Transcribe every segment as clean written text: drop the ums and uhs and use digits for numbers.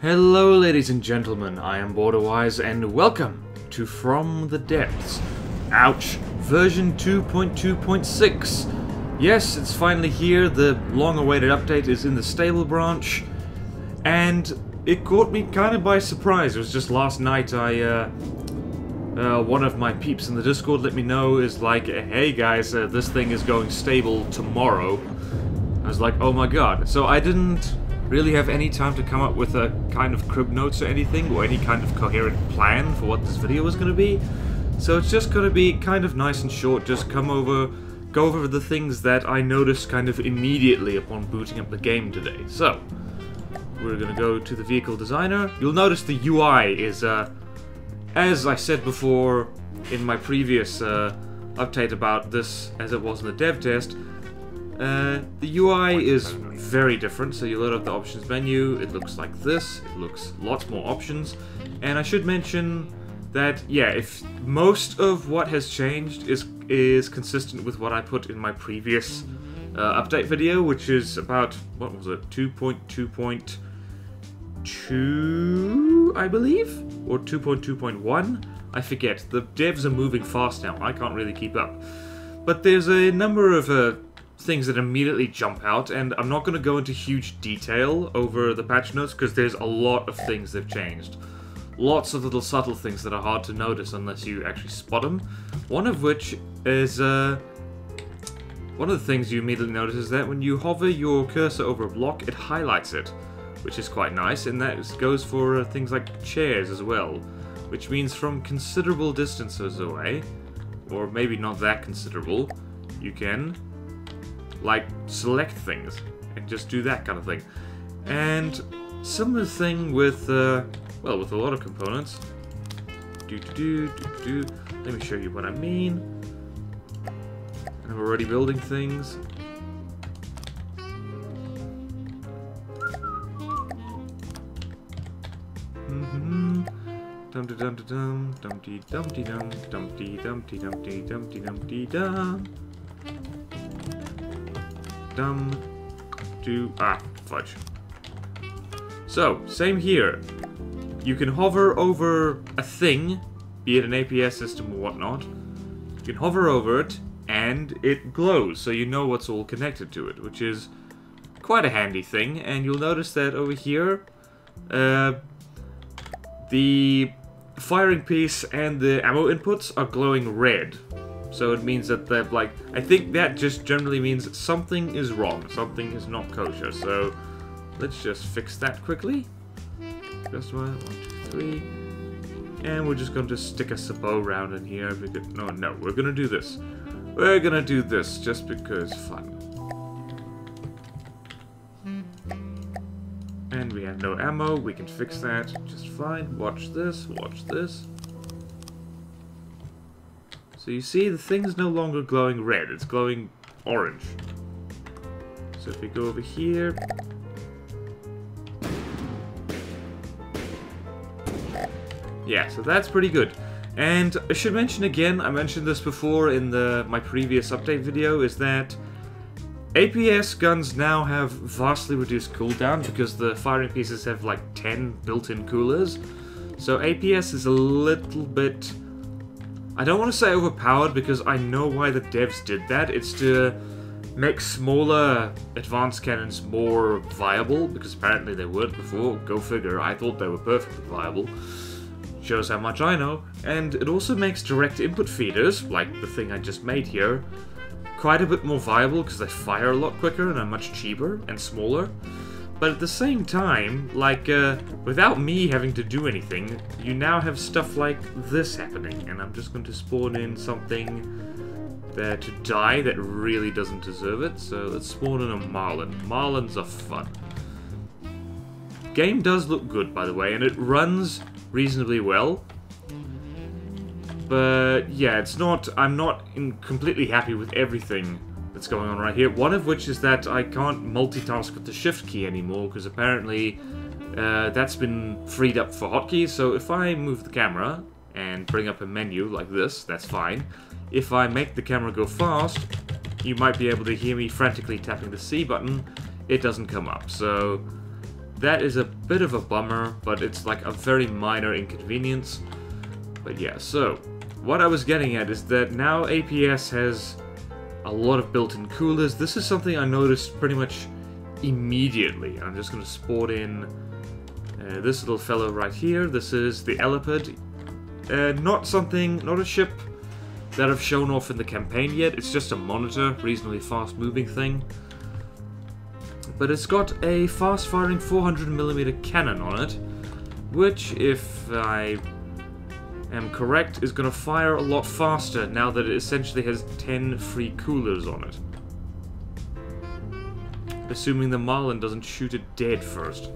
Hello ladies and gentlemen, I am BorderWise and welcome to From the Depths. Ouch! Version 2.2.6. Yes, it's finally here, the long-awaited update is in the stable branch, and it caught me kind of by surprise. It was just last night one of my peeps in the Discord let me know, is like, hey guys, this thing is going stable tomorrow. I was like, oh my god. So I didn't really have any time to come up with a kind of crib notes or anything, or any kind of coherent plan for what this video was going to be. So it's just going to be kind of nice and short, just go over the things that I noticed kind of immediately upon booting up the game today. So, we're going to go to the vehicle designer. You'll notice the UI is, as I said before in my previous update about this as it was in the dev test, the UI is very different. So you load up the options menu, it looks like this, it looks lots more options, and I should mention that, yeah, if most of what has changed is consistent with what I put in my previous update video, which is about, what was it, 2.2.2, I believe? Or 2.2.1? I forget. The devs are moving fast now, I can't really keep up. But there's a number of things that immediately jump out, and I'm not going to go into huge detail over the patch notes because there's a lot of things that have changed. Lots of little subtle things that are hard to notice unless you actually spot them. One of which is, one of the things you immediately notice is that when you hover your cursor over a block, it highlights it, which is quite nice, and that goes for things like chairs as well, which means from considerable distances away, or maybe not that considerable, you can like select things and just do that kind of thing. And similar thing with well, with a lot of components. Let me show you what I mean. I'm already building things. Dumpty dumpty dum, dumpty dumpty dum, dumpty dumpty dumpty dumpty dumpty dum. Fudge. So, same here. You can hover over a thing, be it an APS system or whatnot. You can hover over it, and it glows, so you know what's all connected to it, which is quite a handy thing. And you'll notice that over here, the firing piece and the ammo inputs are glowing red. So it means that they're like, I think that just generally means something is wrong, something is not kosher. So let's just fix that quickly. Just 1, 2, 3, and we're just going to stick a sabot round in here. No, we're gonna do this. We're gonna do this just because fun. And we have no ammo. We can fix that just fine. Watch this. Watch this. So you see, the thing's no longer glowing red, it's glowing orange. So if we go over here... yeah, so that's pretty good. And I should mention again, I mentioned this before in my previous update video, is that APS guns now have vastly reduced cooldown because the firing pieces have like 10 built-in coolers. So APS is a little bit... I don't want to say overpowered because I know why the devs did that. It's to make smaller advanced cannons more viable, because apparently they weren't before. Go figure, I thought they were perfectly viable. Shows how much I know. And it also makes direct input feeders, like the thing I just made here, quite a bit more viable because they fire a lot quicker and are much cheaper and smaller. But at the same time, like, without me having to do anything, you now have stuff like this happening. And I'm just going to spawn in something there to die that really doesn't deserve it. So let's spawn in a Marlin. Marlins are fun. Game does look good, by the way, and it runs reasonably well. But yeah, it's not... I'm not completely happy with everything that's going on right here. One of which is that I can't multitask with the shift key anymore, because apparently that's been freed up for hotkeys. So if I move the camera and bring up a menu like this, that's fine. If I make the camera go fast, you might be able to hear me frantically tapping the C button. It doesn't come up. So that is a bit of a bummer, but it's like a very minor inconvenience. But yeah, so what I was getting at is that now APS has a lot of built-in coolers. This is something I noticed pretty much immediately. I'm just going to sport in this little fellow right here. This is the Elipid. Not a ship that I've shown off in the campaign yet. It's just a monitor, reasonably fast-moving thing. But it's got a fast-firing 400mm cannon on it, which, if I am correct, is going to fire a lot faster now that it essentially has 10 free coolers on it. Assuming the Marlin doesn't shoot it dead first.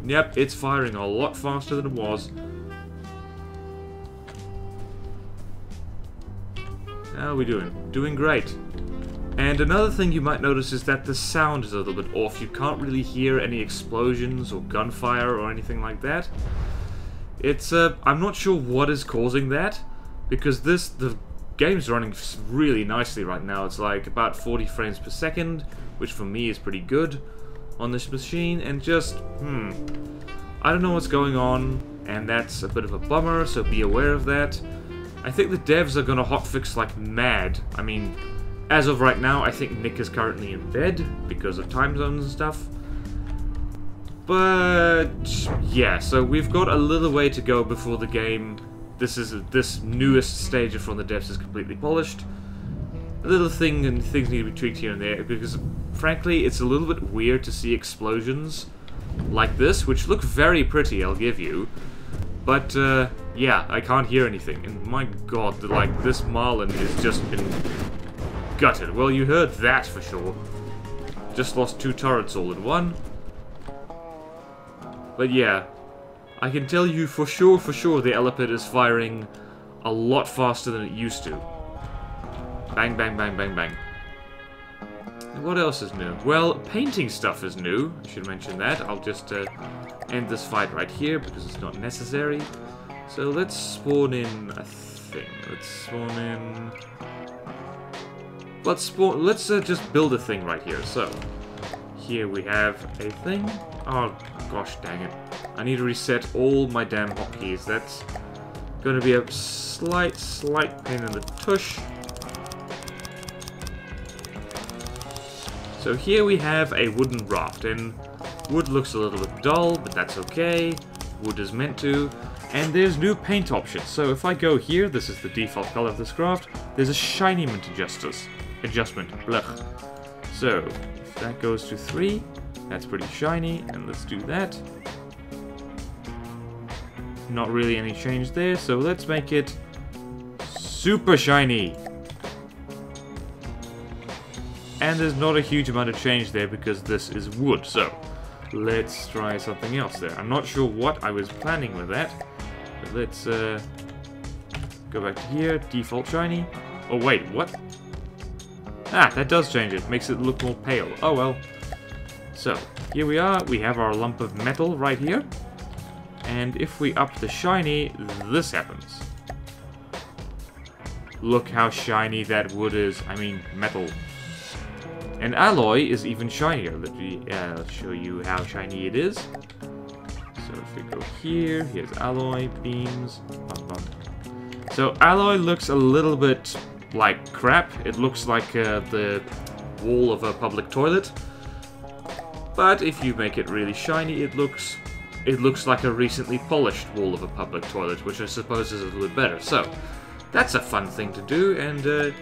Yep, it's firing a lot faster than it was. How are we doing? Doing great. And another thing you might notice is that the sound is a little bit off. You can't really hear any explosions or gunfire or anything like that. It's, I'm not sure what is causing that, because the game's running really nicely right now. It's like about 40 frames per second, which for me is pretty good on this machine, and just, I don't know what's going on, and that's a bit of a bummer, so be aware of that. I think the devs are gonna hotfix like mad. I mean, as of right now, I think Nick is currently in bed because of time zones and stuff. But yeah, so we've got a little way to go before the game, this newest stage from the devs is completely polished. A little thing and things need to be tweaked here and there, because frankly, it's a little bit weird to see explosions like this, which look very pretty, I'll give you. But yeah, I can't hear anything, and my god, like, this Marlin has just been gutted. Well, you heard that for sure. Just lost 2 turrets all in one. But yeah, I can tell you for sure the Elipid is firing a lot faster than it used to. Bang, bang, bang, bang, bang. And what else is new? Well, painting stuff is new. I should mention that. I'll just end this fight right here because it's not necessary. So let's spawn in a thing. Let's spawn in... Let's just build a thing right here. So, here we have a thing. Oh, gosh dang it. I need to reset all my damn hotkeys. That's going to be a slight pain in the tush. So here we have a wooden raft, and wood looks a little bit dull, but that's okay. Wood is meant to. And there's new paint options. So if I go here, this is the default color of this craft, there's a shiniment adjustment. Blech. So, if that goes to 3, that's pretty shiny, and let's do that. Not really any change there, so let's make it super shiny. And there's not a huge amount of change there because this is wood, so let's try something else there. I'm not sure what I was planning with that, but let's go back to here, default shiny. Oh wait, what? Ah, that does change it, makes it look more pale. Oh well. So, here we are, we have our lump of metal right here. And if we up the shiny, this happens. Look how shiny that wood is, I mean metal. And alloy is even shinier. I'll show you how shiny it is. So if we go here, here's alloy, beams, bum, bum. So alloy looks a little bit like crap. It looks like the wall of a public toilet. But if you make it really shiny, it looks like a recently polished wall of a public toilet, which I suppose is a little bit better. So that's a fun thing to do, and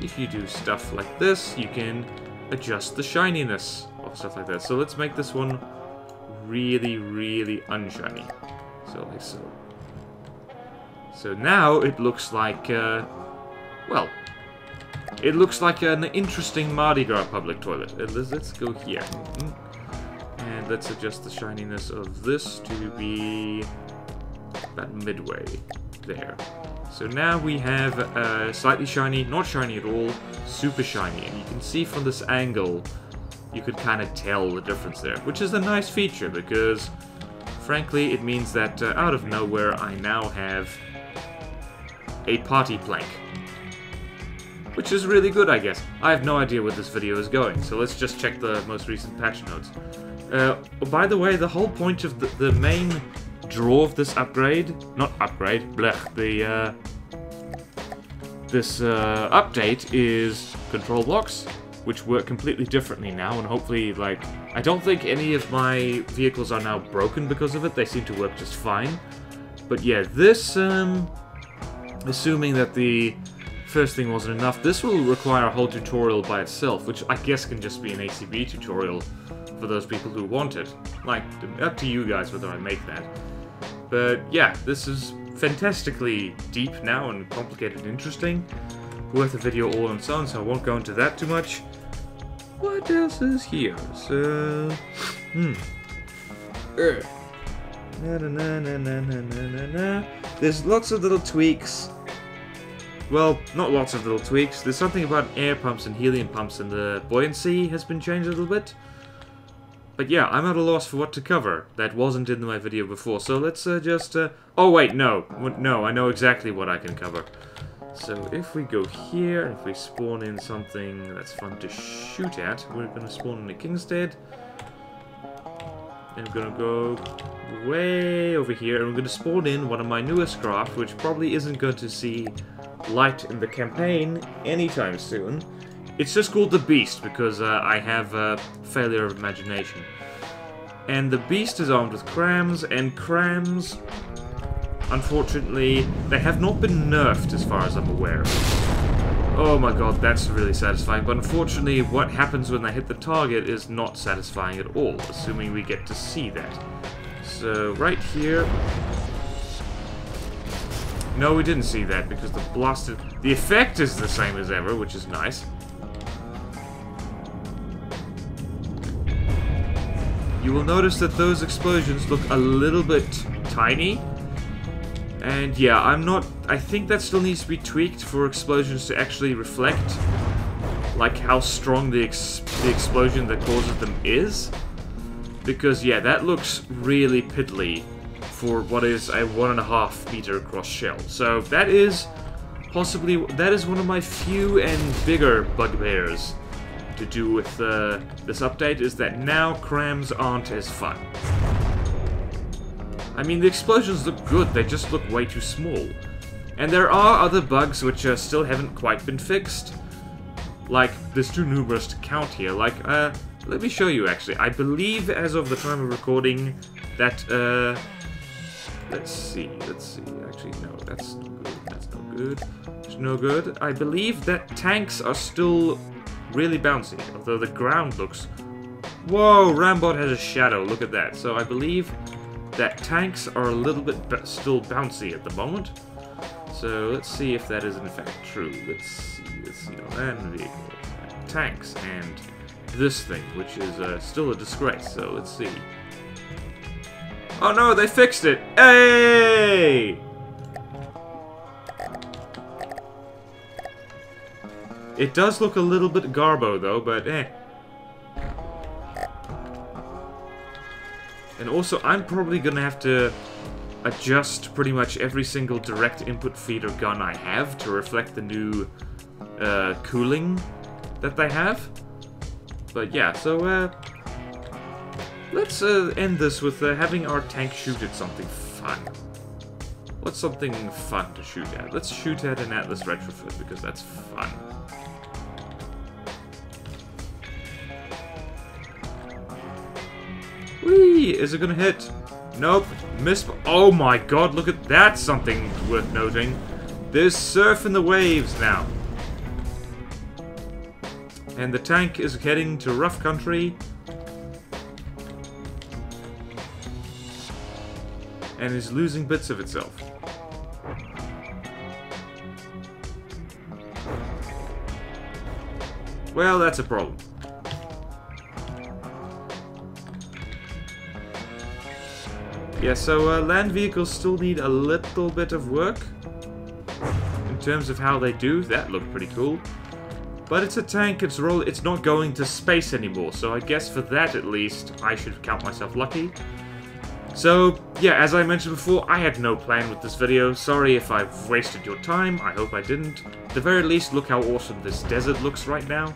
if you do stuff like this, you can adjust the shininess of stuff like that. So let's make this one really, really unshiny. So like so. So now it looks like, well, it looks like an interesting Mardi Gras public toilet. Let's go here. And let's adjust the shininess of this to be about midway there. So now we have slightly shiny, not shiny at all, super shiny. And you can see from this angle, you could kind of tell the difference there, which is a nice feature because, frankly, it means that out of nowhere I now have a party plank. Which is really good, I guess. I have no idea where this video is going, so let's just check the most recent patch notes. By the way, the whole point of the main draw of this upgrade, not upgrade, blech, this update is control blocks, which work completely differently now, and hopefully, like, I don't think any of my vehicles are now broken because of it. They seem to work just fine. But yeah, this, assuming that the first thing wasn't enough, this will require a whole tutorial by itself, which I guess can just be an ACB tutorial for those people who want it. Like, up to you guys whether I make that. But yeah, this is fantastically deep now and complicated and interesting. Worth a video all on its own, so I won't go into that too much. What else is here? So, There's lots of little tweaks. Well, not lots of little tweaks. There's something about air pumps and helium pumps, and the buoyancy has been changed a little bit. But yeah, I'm at a loss for what to cover. That wasn't in my video before, so let's just... Oh wait, no. No, I know exactly what I can cover. So if we go here, and if we spawn in something that's fun to shoot at, we're going to spawn in a Kingstead. And we're going to go way over here, and we're going to spawn in one of my newest craft, which probably isn't going to see light in the campaign anytime soon. It's just called the Beast, because I have a failure of imagination. And the Beast is armed with crams, and crams, unfortunately, they have not been nerfed as far as I'm aware. Oh my god, that's really satisfying, but unfortunately what happens when they hit the target is not satisfying at all, assuming we get to see that. So, right here... No, we didn't see that, because the blasted... The effect is the same as ever, which is nice. You will notice that those explosions look a little bit tiny. And yeah, I think that still needs to be tweaked for explosions to actually reflect, like, how strong the explosion that causes them is. Because yeah, that looks really piddly for what is a 1.5 meter across shell. So that is possibly, that is one of my few and bigger bugbears to do with this update, is that now crams aren't as fun. I mean, the explosions look good, they just look way too small. And there are other bugs which still haven't quite been fixed. Like, there's too numerous to count here. Like, let me show you actually. I believe as of the time of recording that, let's see. Actually, no, that's no good. That's no good. It's no good. I believe that tanks are still really bouncy, although the ground looks... Whoa, Rambot has a shadow, look at that. So I believe that tanks are a little bit still bouncy at the moment. So let's see if that is in fact true. Let's see, land vehicle, tanks, and this thing, which is still a disgrace, so let's see. Oh no, they fixed it! Hey! It does look a little bit garbo though, but eh. And also, I'm probably gonna have to adjust pretty much every single direct input feeder gun I have to reflect the new cooling that they have. But yeah, so let's end this with having our tank shoot at something fun. What's something fun to shoot at? Let's shoot at an Atlas retrofit, because that's fun. Whee! Is it gonna hit? Nope. Miss. Oh my god, look at that! Something worth noting. There's surf in the waves now. And the tank is heading to rough country. And is losing bits of itself. Well, that's a problem. Yeah, so land vehicles still need a little bit of work. In terms of how they do, that looked pretty cool. But it's a tank, it's not going to space anymore, so I guess for that at least, I should count myself lucky. So, yeah, as I mentioned before, I had no plan with this video. Sorry if I've wasted your time, I hope I didn't. At the very least, look how awesome this desert looks right now.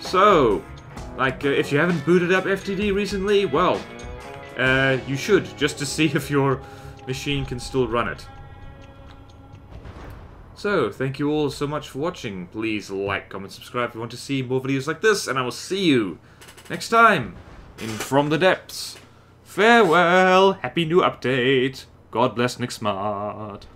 So, Like, if you haven't booted up FTD recently, well, you should, just to see if your machine can still run it. So, thank you all so much for watching. Please like, comment, subscribe if you want to see more videos like this, and I will see you next time in From the Depths. Farewell, happy new update. God bless Nick Smart.